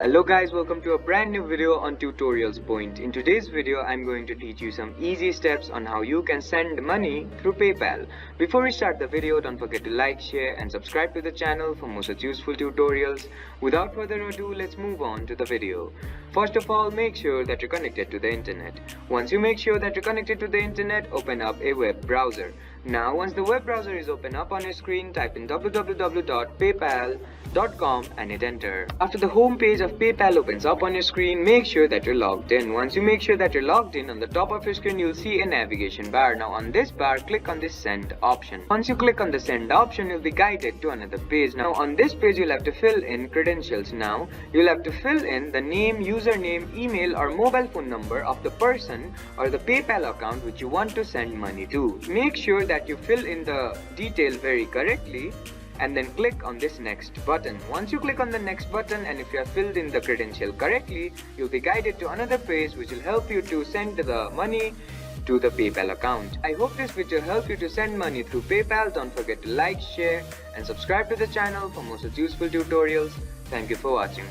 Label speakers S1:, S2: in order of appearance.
S1: Hello guys, welcome to a brand new video on Tutorials Point. In today's video, I'm going to teach you some easy steps on how you can send money through PayPal. Before we start the video, don't forget to like, share and subscribe to the channel for more such useful tutorials. Without further ado, let's move on to the video. First of all, make sure that you're connected to the internet. Once you make sure that you're connected to the internet, open up a web browser. Now, once the web browser is open up on your screen, type in www.paypal.com and hit enter. After the home page of PayPal opens up on your screen, make sure that you're logged in. Once you make sure that you're logged in, on the top of your screen you'll see a navigation bar. Now on this bar, click on the send option. Once you click on the send option, you'll be guided to another page. Now on this page you'll have to fill in credentials. Now you'll have to fill in the name, username, email or mobile phone number of the person or the PayPal account which you want to send money to. Make sure that you fill in the detail very correctly and then click on this next button. Once you click on the next button and if you have filled in the credential correctly, you'll be guided to another page which will help you to send the money to the PayPal account. I hope this video helped you to send money through PayPal. Don't forget to like, share and subscribe to the channel for more such useful tutorials. Thank you for watching.